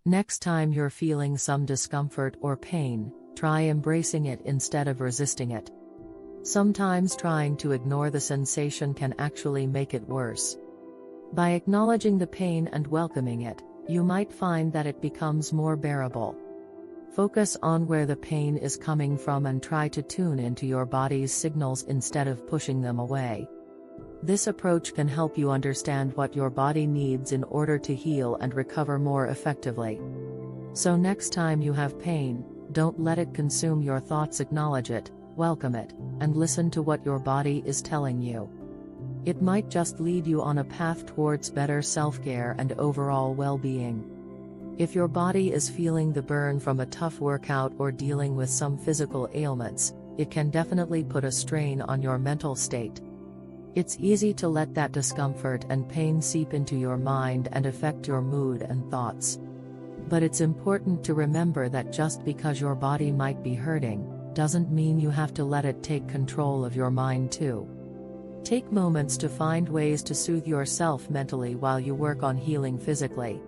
Next time you're feeling some discomfort or pain, try embracing it instead of resisting it. Sometimes trying to ignore the sensation can actually make it worse. By acknowledging the pain and welcoming it, you might find that it becomes more bearable. Focus on where the pain is coming from and try to tune into your body's signals instead of pushing them away. This approach can help you understand what your body needs in order to heal and recover more effectively. So next time you have pain, don't let it consume your thoughts. Acknowledge it, welcome it, and listen to what your body is telling you. It might just lead you on a path towards better self-care and overall well-being. If your body is feeling the burn from a tough workout or dealing with some physical ailments, it can definitely put a strain on your mental state. It's easy to let that discomfort and pain seep into your mind and affect your mood and thoughts. But it's important to remember that just because your body might be hurting, doesn't mean you have to let it take control of your mind too. Take moments to find ways to soothe yourself mentally while you work on healing physically.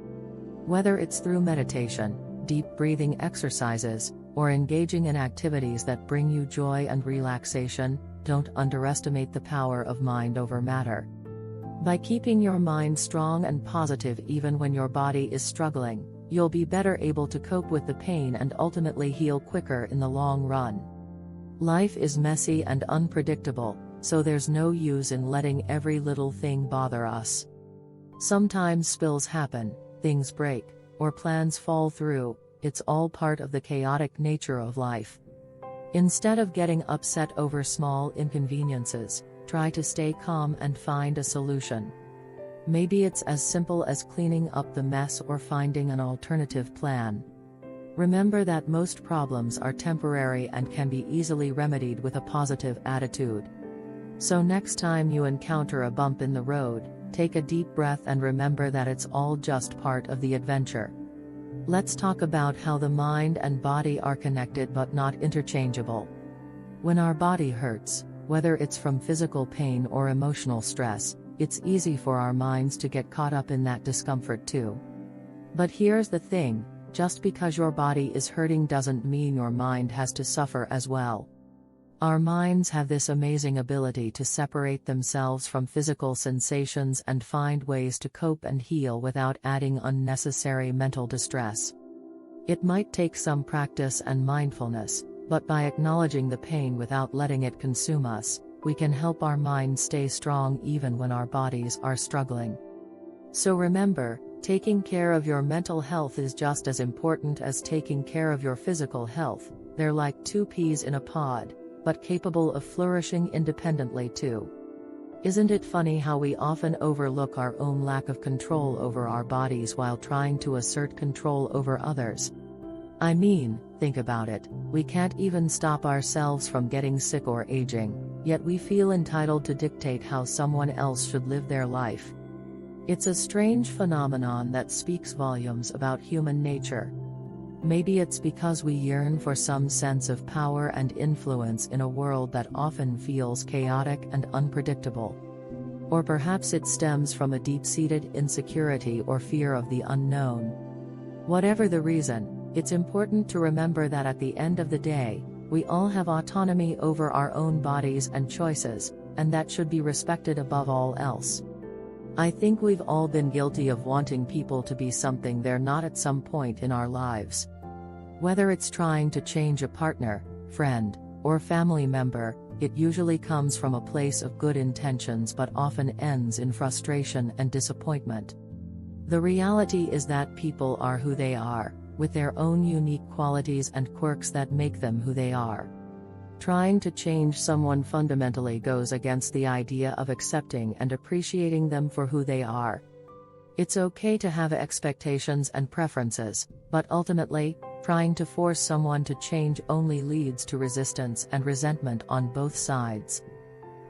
Whether it's through meditation, deep breathing exercises, or engaging in activities that bring you joy and relaxation, don't underestimate the power of mind over matter. By keeping your mind strong and positive even when your body is struggling, you'll be better able to cope with the pain and ultimately heal quicker in the long run. Life is messy and unpredictable, so there's no use in letting every little thing bother us. Sometimes spills happen, things break, or plans fall through. It's all part of the chaotic nature of life. Instead of getting upset over small inconveniences, try to stay calm and find a solution. Maybe it's as simple as cleaning up the mess or finding an alternative plan. Remember that most problems are temporary and can be easily remedied with a positive attitude. So next time you encounter a bump in the road, take a deep breath and remember that it's all just part of the adventure. Let's talk about how the mind and body are connected but not interchangeable. When our body hurts, whether it's from physical pain or emotional stress, it's easy for our minds to get caught up in that discomfort too. But here's the thing, just because your body is hurting doesn't mean your mind has to suffer as well. Our minds have this amazing ability to separate themselves from physical sensations and find ways to cope and heal without adding unnecessary mental distress. It might take some practice and mindfulness, but by acknowledging the pain without letting it consume us, we can help our minds stay strong even when our bodies are struggling. So remember, taking care of your mental health is just as important as taking care of your physical health. They're like two peas in a pod, but capable of flourishing independently too. Isn't it funny how we often overlook our own lack of control over our bodies while trying to assert control over others? I mean, think about it, we can't even stop ourselves from getting sick or aging, yet we feel entitled to dictate how someone else should live their life. It's a strange phenomenon that speaks volumes about human nature. Maybe it's because we yearn for some sense of power and influence in a world that often feels chaotic and unpredictable. Or perhaps it stems from a deep-seated insecurity or fear of the unknown. Whatever the reason, it's important to remember that at the end of the day, we all have autonomy over our own bodies and choices, and that should be respected above all else. I think we've all been guilty of wanting people to be something they're not at some point in our lives. Whether it's trying to change a partner, friend, or family member, it usually comes from a place of good intentions but often ends in frustration and disappointment. The reality is that people are who they are, with their own unique qualities and quirks that make them who they are. Trying to change someone fundamentally goes against the idea of accepting and appreciating them for who they are. It's okay to have expectations and preferences, but ultimately, trying to force someone to change only leads to resistance and resentment on both sides.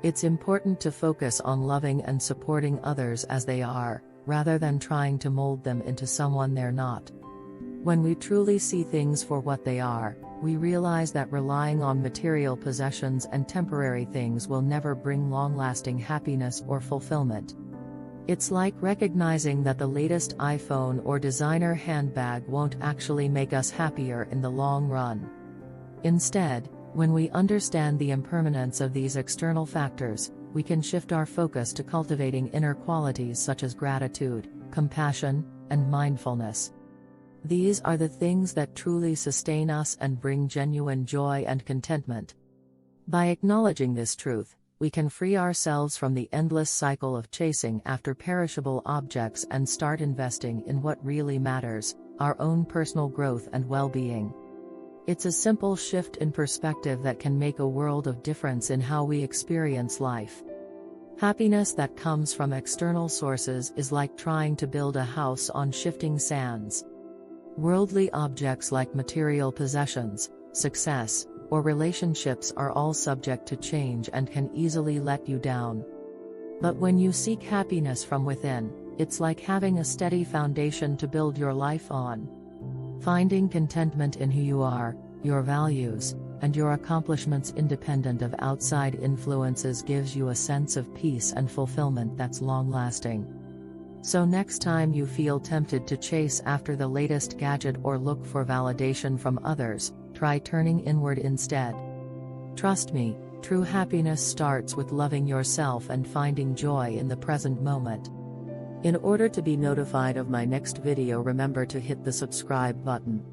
It's important to focus on loving and supporting others as they are, rather than trying to mold them into someone they're not. When we truly see things for what they are, we realize that relying on material possessions and temporary things will never bring long-lasting happiness or fulfillment. It's like recognizing that the latest iPhone or designer handbag won't actually make us happier in the long run. Instead, when we understand the impermanence of these external factors, we can shift our focus to cultivating inner qualities such as gratitude, compassion, and mindfulness. These are the things that truly sustain us and bring genuine joy and contentment. By acknowledging this truth, we can free ourselves from the endless cycle of chasing after perishable objects and start investing in what really matters, our own personal growth and well-being. It's a simple shift in perspective that can make a world of difference in how we experience life. Happiness that comes from external sources is like trying to build a house on shifting sands. Worldly objects like material possessions, success, or relationships are all subject to change and can easily let you down. But when you seek happiness from within, it's like having a steady foundation to build your life on. Finding contentment in who you are, your values, and your accomplishments independent of outside influences gives you a sense of peace and fulfillment that's long-lasting. So next time you feel tempted to chase after the latest gadget or look for validation from others, try turning inward instead. Trust me, true happiness starts with loving yourself and finding joy in the present moment. In order to be notified of my next video, remember to hit the subscribe button.